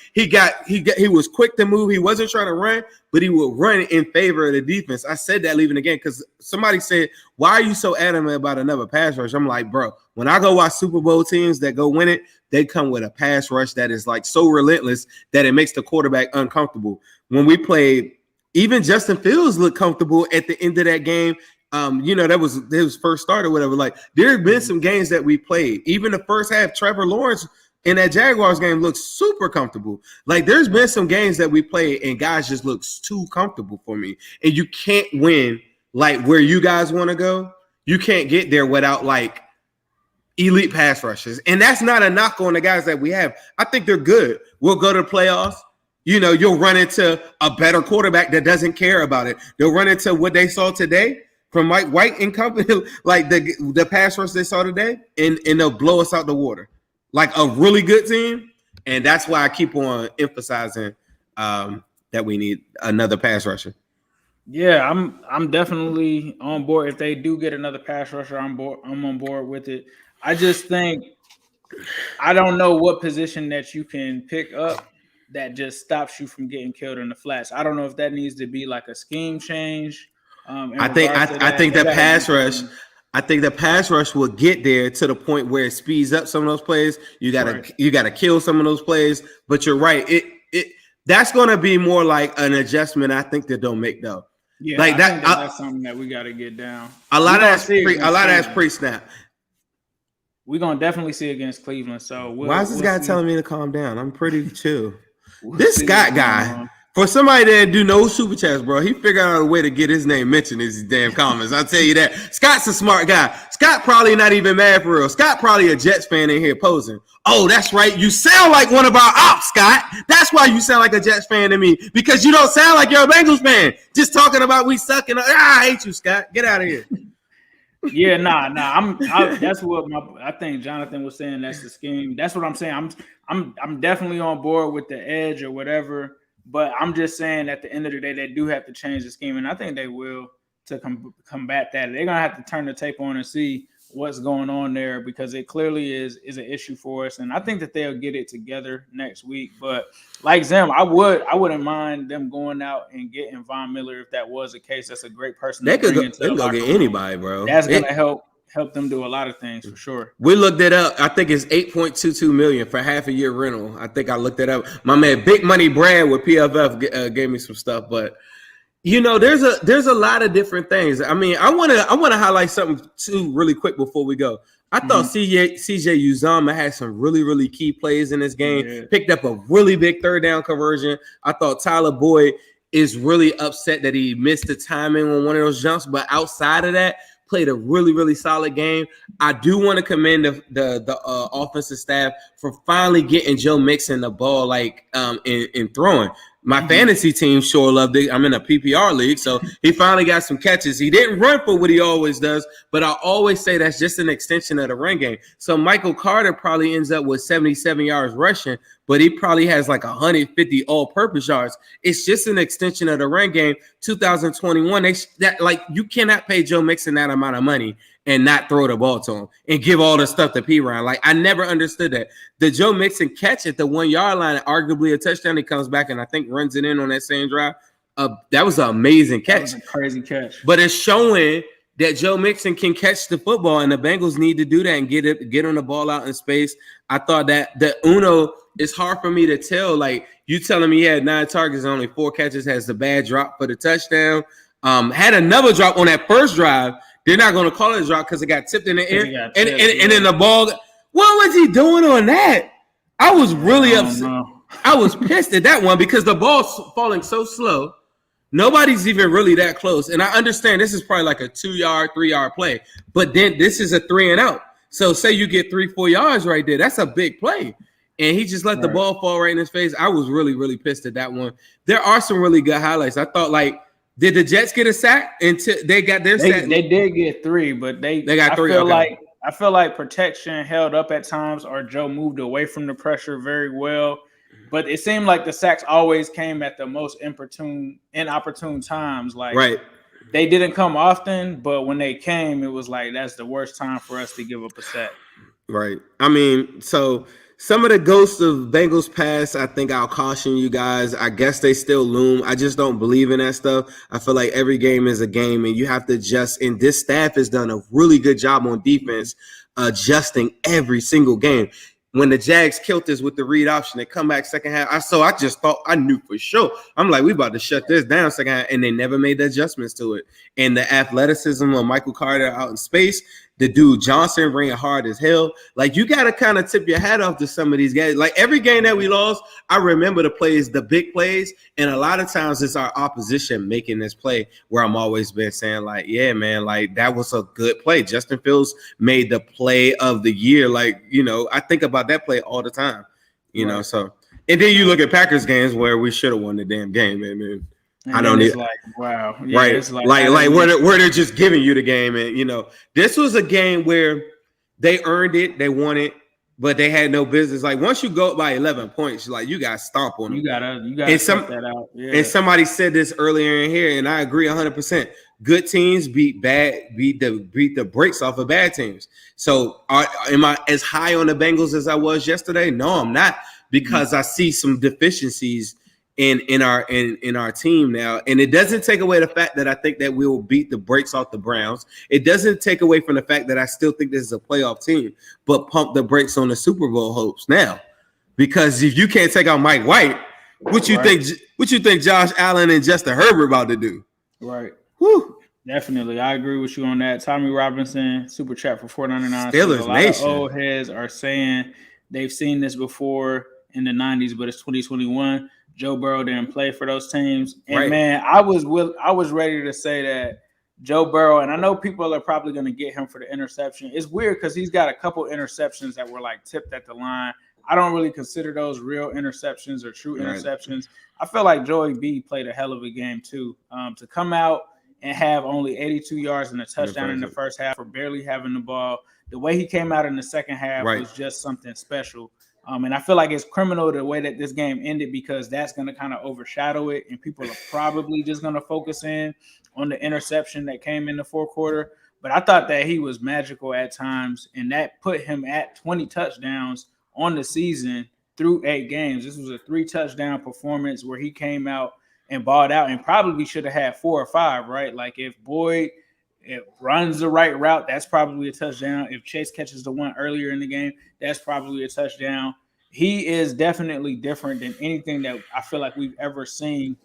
was quick to move. He wasn't trying to run, but he would run in favor of the defense. I said that leaving the game because somebody said, why are you so adamant about another pass rush? I'm like, bro, when I go watch Super Bowl teams that go win it, they come with a pass rush that is like so relentless that it makes the quarterback uncomfortable. When we played, even Justin Fields looked comfortable at the end of that game. That was his first start or whatever. Like, there have been some games that we played. Even the first half, Trevor Lawrence in that Jaguars game looked super comfortable. Like, there's been some games that we played and guys just looks too comfortable for me. And you can't win like where you guys want to go. You can't get there without like elite pass rushes. And that's not a knock on the guys that we have. I think they're good. We'll go to the playoffs. You'll run into a better quarterback that doesn't care about it. They'll run into what they saw today from Mike White and company, like the pass rush they saw today, and they'll blow us out the water. Like a really good team. And that's why I keep on emphasizing that we need another pass rusher. Yeah, I'm definitely on board. If they do get another pass rusher, I'm on board with it. I just think I don't know what position that you can pick up that just stops you from getting killed in the flats. I don't know if that needs to be like a scheme change. I think the pass rush will get there to the point where it speeds up some of those plays. You gotta kill some of those plays. But you're right. That's gonna be more like an adjustment. I think that they'll make though. Yeah, like that's something that we gotta get down. A lot of that's pre-snap. We're gonna definitely see against Cleveland. So why is this guy telling me to calm down? I'm pretty chill. This Scott guy, for somebody that do no super chats, bro, he figured out a way to get his name mentioned in his damn comments. I'll tell you that. Scott's a smart guy. Scott probably not even mad for real. Scott probably a Jets fan in here posing. Oh, that's right. You sound like one of our ops, Scott. That's why you sound like a Jets fan to me, because you don't sound like you're a Bengals fan. Just talking about we suck and I hate you, Scott. Get out of here. Yeah, nah. That's what I think Jonathan was saying. That's the scheme. That's what I'm saying. I'm definitely on board with the edge or whatever. But I'm just saying at the end of the day, they do have to change the scheme, and I think they will to combat that. They're gonna have to turn the tape on and see what's going on there, because it clearly is an issue for us. And I think that they'll get it together next week. But like Zim, I wouldn't mind them going out and getting Von Miller if that was the case. That's a great person. They could go get anybody, bro. That's gonna help them do a lot of things for sure. We looked it up. I think it's $8.22 million for half a year rental. I think I looked it up. My man, Big Money Brad with PFF gave me some stuff, but there's a lot of different things. I mean, I want to highlight something too really quick before we go. I thought CJ Uzomah had some really, really key plays in this game. Picked up a really big third down conversion. I thought Tyler Boyd is really upset that he missed the timing on one of those jumps, but outside of that, played a really, really solid game. I do want to commend the offensive staff for finally getting Joe Mixon the ball in throwing. My fantasy team sure loved it. I'm in a PPR league, so he finally got some catches. He didn't run for what he always does, but I always say that's just an extension of the run game. So Michael Carter probably ends up with 77 yards rushing, but he probably has like 150 all-purpose yards. It's just an extension of the run game. 2021, you cannot pay Joe Mixon that amount of money and not throw the ball to him and give all the stuff to P-Ryan. Like, I never understood that. The Joe Mixon catch at the 1 yard line, arguably a touchdown, he comes back and I think runs it in on that same drive. That was an amazing catch. That was a crazy catch. But it's showing that Joe Mixon can catch the football, and the Bengals need to do that and get on the ball out in space. I thought that the Uno, it's hard for me to tell. Like, you telling me he had 9 targets and only 4 catches, has the bad drop for the touchdown. Had another drop on that first drive. They're not going to call it a drop because it got tipped in the air. And then the ball, what was he doing on that? I was really upset. I was pissed at that one because the ball's falling so slow. Nobody's even really that close. And I understand this is probably like a 2-yard, 3-yard play. But then this is a 3 and out. So say you get 3-4 yards right there. That's a big play. And he just let the ball fall right in his face. I was really, really pissed at that one. There are some really good highlights. I thought, did the Jets get a sack until they got their sack? They did get 3, but they got 3. I feel like protection held up at times, or Joe moved away from the pressure very well. But it seemed like the sacks always came at the most inopportune times. They didn't come often, but when they came, it was like that's the worst time for us to give up a sack. Right. I mean, so some of the ghosts of Bengals past, I think I'll caution you guys. I guess they still loom. I just don't believe in that stuff. I feel like every game is a game, and you have to adjust. And this staff has done a really good job on defense, adjusting every single game. When the Jags killed us with the read option, they come back second half. I just thought I knew for sure. I'm like, we about to shut this down second half, and they never made the adjustments to it. And the athleticism of Michael Carter out in space, the dude Johnson ran hard as hell. Like, you got to kind of tip your hat off to some of these guys. Like, every game that we lost, I remember the plays, the big plays, and a lot of times it's our opposition making this play where I'm always been saying, like, yeah, man, like, that was a good play. Justin Fields made the play of the year. Like, I think about that play all the time, know, so. And then you look at Packers games where we should have won the damn game, man. I don't need wow. Yeah, right. It's where they're just giving you the game. And, this was a game where they earned it. They won it, but they had no business. Like, once you go up by 11 points, you got to stomp on them. You got to stomp that out. Yeah. And somebody said this earlier in here, and I agree 100%. Good teams beat the brakes off of bad teams. So am I as high on the Bengals as I was yesterday? No, I'm not, because I see some deficiencies in our team now. And it doesn't take away the fact that I think that we will beat the brakes off the Browns. It doesn't take away from the fact that I still think this is a playoff team, but pump the brakes on the Super Bowl hopes now. Because if you can't take out Mike White, what you think Josh Allen and Justin Herbert about to do? Right. Whew. Definitely. I agree with you on that. Tommy Robinson, super chat for $4.99. Steelers a lot Nation. of old heads are saying they've seen this before in the 90s, but it's 2021. Joe Burrow didn't play for those teams. And man, I was ready to say that Joe Burrow, and I know people are probably going to get him for the interception. It's weird because he's got a couple interceptions that were tipped at the line. I don't really consider those real interceptions or true interceptions. I feel like Joey B played a hell of a game too. To come out and have only 82 yards and a touchdown in the first half for barely having the ball. The way he came out in the second half was just something special. And I feel like it's criminal the way that this game ended, because that's going to kind of overshadow it, and people are probably just going to focus in on the interception that came in the fourth quarter. but I thought that he was magical at times, and that put him at 20 touchdowns on the season through 8 games. This was a 3-touchdown performance where he came out and balled out, and probably should have had 4 or 5, right? Like if Boyd runs the right route, that's probably a touchdown. If Chase catches the one earlier in the game, that's probably a touchdown. He is definitely different than anything that I feel like we've ever seen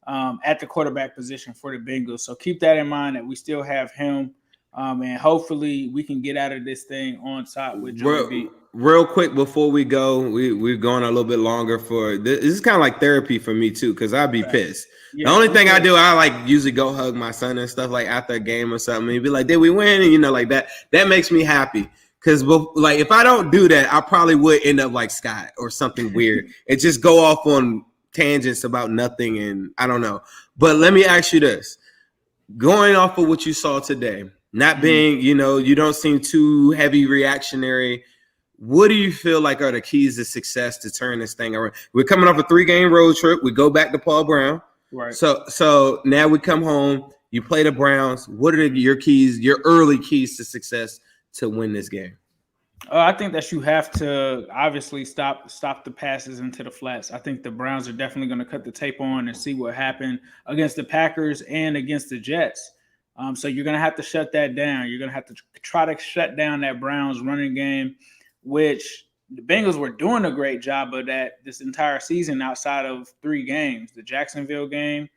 at the quarterback position for the Bengals. So keep that in mind that we still have him, and hopefully we can get out of this thing on top with Joey B. Real quick before we go, we've gone a little bit longer for this. This is kind of like therapy for me too, because I'd be pissed. Yeah, the only thing I do, I like usually go hug my son and stuff like after a game or something. And he'd be like, "Did we win?" And like that. That makes me happy. Because like if I don't do that, I probably would end up like Scott or something weird and just go off on tangents about nothing, and I don't know. But let me ask you this: going off of what you saw today, not being, you don't seem too heavy reactionary. What do you feel like are the keys to success to turn this thing around? We're coming off a 3-game road trip. We go back to Paul Brown. Right. So now we come home. You play the Browns. What are your keys, your early keys to success to win this game? I think that you have to obviously stop the passes into the flats. I think the Browns are definitely going to cut the tape on and see what happened against the Packers and against the Jets. So you're going to have to shut that down. You're going to have to try to shut down that Browns running game, which the Bengals were doing a great job of that this entire season outside of 3 games. The Jacksonville game,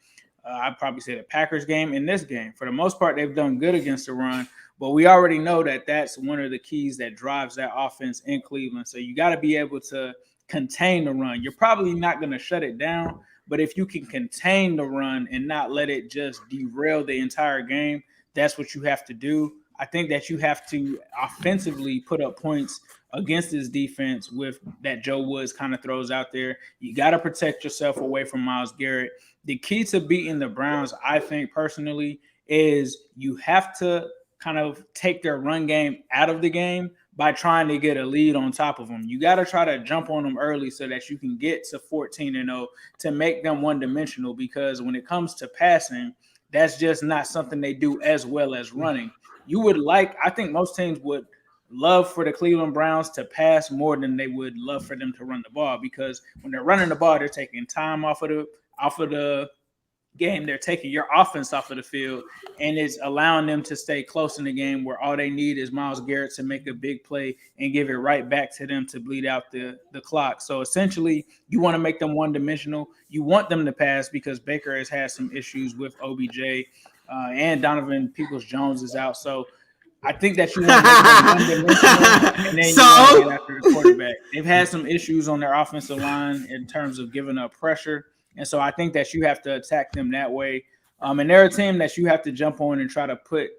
I'd probably say the Packers game, and this game. For the most part, they've done good against the run. But we already know that that's one of the keys that drives that offense in Cleveland. So you got to be able to contain the run. You're probably not going to shut it down, but if you can contain the run and not let it just derail the entire game, that's what you have to do. I think that you have to offensively put up points against this defense with that Joe Woods kind of throws out there. You got to protect yourself away from Myles Garrett. The key to beating the Browns, I think personally, is you have to kind of take their run game out of the game by trying to get a lead on top of them. You got to try to jump on them early so that you can get to 14-0 to make them one-dimensional, because when it comes to passing, that's just not something they do as well as running. I think most teams would love for the Cleveland Browns to pass more than they would love for them to run the ball, because when they're running the ball, they're taking time off of the game. They're taking your offense off of the field, and it's allowing them to stay close in the game where all they need is Myles Garrett to make a big play and give it right back to them to bleed out the clock. So essentially, you want to make them one-dimensional. You want them to pass because Baker has had some issues with OBJ, and Donovan Peoples-Jones is out. So I think that you want to make them one-dimensional, and then you want to get after the quarterback. They've had some issues on their offensive line in terms of giving up pressure. And so I think that you have to attack them that way. And they're a team that you have to jump on and try to put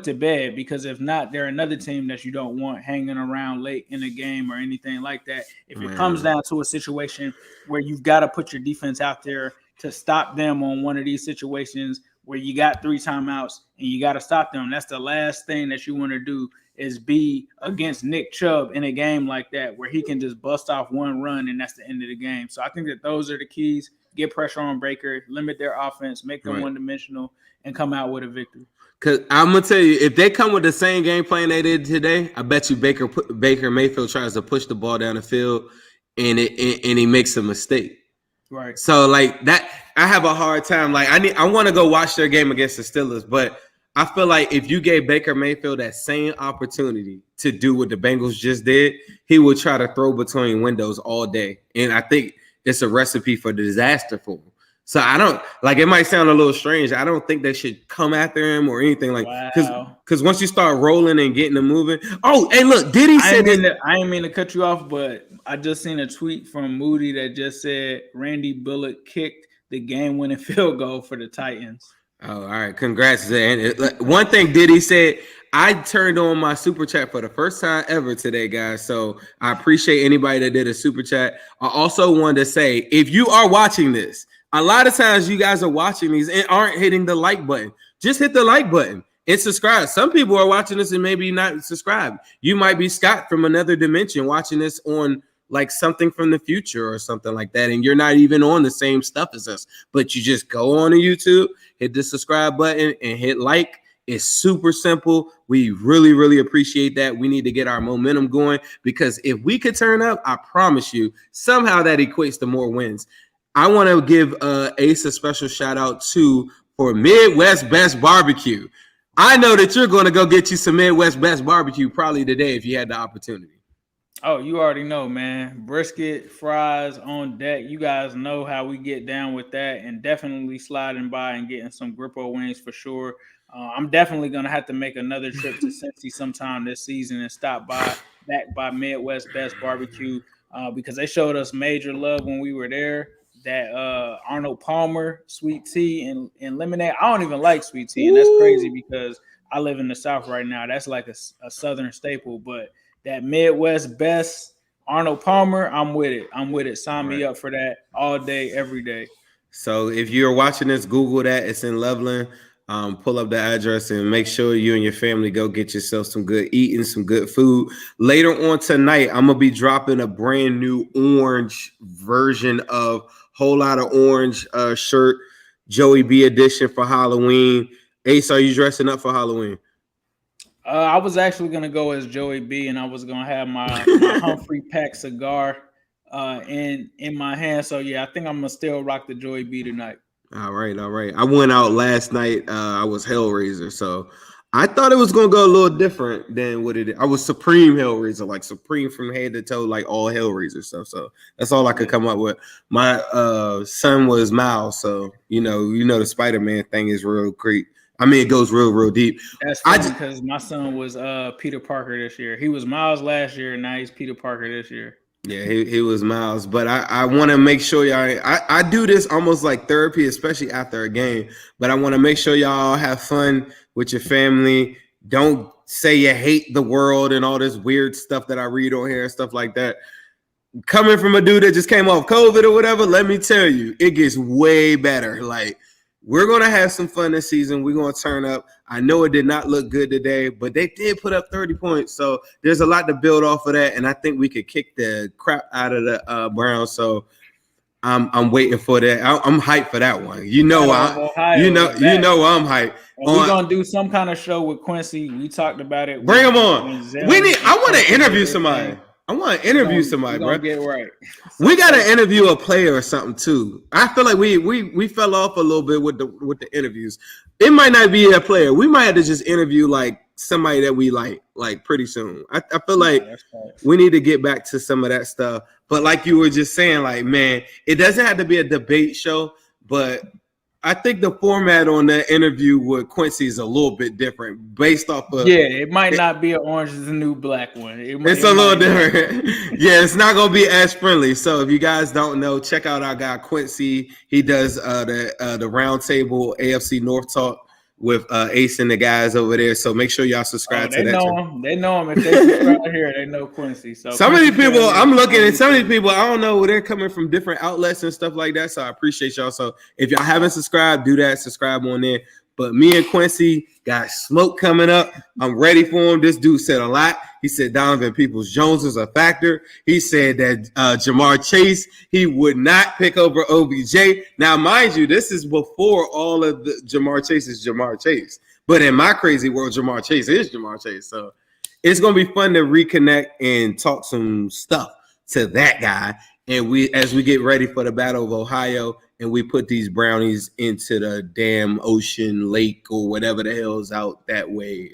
to bed, because if not, they're another team that you don't want hanging around late in the game or anything like that. If it comes down to a situation where you've got to put your defense out there to stop them on one of these situations where you got 3 timeouts and you got to stop them, that's the last thing that you want to do, is be against Nick Chubb in a game like that where he can just bust off one run and that's the end of the game. So I think that those are the keys. Get pressure on Baker, limit their offense, make them one-dimensional, and come out with a victory. Because I'm going to tell you, if they come with the same game plan they did today, I bet you Baker Mayfield tries to push the ball down the field and he makes a mistake. Right. So, like that, I have a hard time. Like, I want to go watch their game against the Steelers, but I feel like if you gave Baker Mayfield that same opportunity to do what the Bengals just did, he would try to throw between windows all day. And I think it's a recipe for disaster for him. So I don't like, it might sound a little strange. I don't think they should come after him or anything like, because once you start rolling and getting them moving. Oh, hey, look, Diddy said that. I didn't mean to cut you off, but I just seen a tweet from Moody that just said Randy Bullock kicked the game-winning field goal for the Titans. Oh, all right. Congrats, Zan. One thing Diddy said, I turned on my super chat for the first time ever today, guys. So I appreciate anybody that did a super chat. I also wanted to say, if you are watching this, a lot of times you guys are watching these and aren't hitting the like button. Just hit the like button and subscribe. Some people are watching this and maybe not subscribed. You might be Scott from another dimension watching this on like something from the future or something like that, and you're not even on the same stuff as us, but you just go on to YouTube, hit the subscribe button and hit like It's super simple. We really, really appreciate that. We need to get our momentum going because if we could turn up, I promise you, somehow that equates to more wins. I want to give Ace a special shout out too for Midwest Best Barbecue. I know that you're going to go get you some Midwest Best Barbecue probably today if you had the opportunity. Oh, you already know, man. Brisket, fries on deck. You guys know how we get down with that, and definitely sliding by and getting some Grippo wings for sure. I'm definitely going to have to make another trip to Cincy sometime this season and stop back by Midwest Best Barbecue because they showed us major love when we were there. That Arnold Palmer sweet tea and lemonade. I don't even like sweet tea, and that's crazy because I live in the South right now. That's like a Southern staple, but that Midwest Best Arnold Palmer, I'm with it. Sign me up for that all day, every day. So if you're watching this, Google that. It's in Loveland. Pull up the address and make sure you and your family go get yourself some good eating, some good food. Later on tonight, I'm going to be dropping a brand new orange version of Whole Lot of Orange shirt, Joey B edition for Halloween. Ace, are you dressing up for Halloween? I was actually going to go as Joey B, and I was going to have my Humphrey Pack cigar in my hand. So, yeah, I think I'm going to still rock the Joey B tonight. All right. I went out last night. I was Hellraiser, so I thought it was going to go a little different than what it is. I was Supreme Hellraiser, like Supreme from head to toe, like all Hellraiser stuff. So that's all I could come up with. My son was Miles, so you know the Spider-Man thing is real creep. I mean, it goes real deep. That's funny because my son was Peter Parker this year. He was Miles last year, and now he's Peter Parker this year. Yeah, he was Miles. But I want to make sure y'all. I do this almost like therapy, especially after a game. But I want to make sure y'all have fun with your family. Don't say you hate the world and all this weird stuff that I read on here and stuff like that. Coming from a dude that just came off COVID or whatever, let me tell you, it gets way better. Like, we're going to have some fun this season. We're going to turn up. I know it did not look good today, but they did put up 30 points. So there's a lot to build off of that, and I think we could kick the crap out of the Browns. So I'm waiting for that. I'm hyped for that one. You know I'm hyped. We're gonna do some kind of show with Quincy. We talked about it. Bring him on. I want to interview somebody. I want to interview somebody, bro. Get right. We got to interview a player or something too. I feel like we fell off a little bit with the interviews. It might not be a player. We might have to just interview like somebody that we like pretty soon. I feel like we need to get back to some of that stuff. But like you were just saying, like, man, it doesn't have to be a debate show, but I think the format on that interview with Quincy is a little bit different based off of. Yeah, it might not be an Orange is the New Black one. It's a little different. Yeah, it's not going to be as friendly. So if you guys don't know, check out our guy Quincy. He does the Roundtable AFC North Talk with Ace and the guys over there. So make sure y'all subscribe to that. They know him. If they subscribe here, they know Quincy. So some of these people, I'm looking at some of these people, I don't know where they're coming from, different outlets and stuff like that. So I appreciate y'all. So if y'all haven't subscribed, do that. Subscribe on there. But me and Quincy got smoke coming up. I'm ready for him. This dude said a lot. He said Donovan Peoples-Jones is a factor. He said that Jamar Chase, he would not pick over OBJ. Now, mind you, this is before all of the Jamar Chase is Jamar Chase. But in my crazy world, Jamar Chase is Jamar Chase. So it's going to be fun to reconnect and talk some stuff to that guy. And as we get ready for the Battle of Ohio, and we put these brownies into the damn ocean, lake, or whatever the hell's out that way,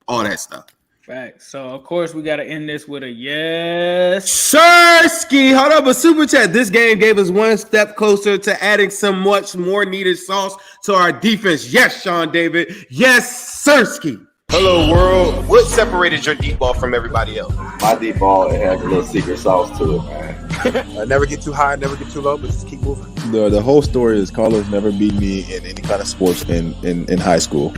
all that stuff. Facts. So, of course, we got to end this with a yes. Sirski, hold up a super chat. This game gave us one step closer to adding some much more needed sauce to our defense. Yes, Sean David. Yes, Sirski. Hello, world. What separated your deep ball from everybody else? My deep ball, it has a little secret sauce to it, man. Never get too high, never get too low, but just keep moving. The whole story is Carlos never beat me in any kind of sports in high school.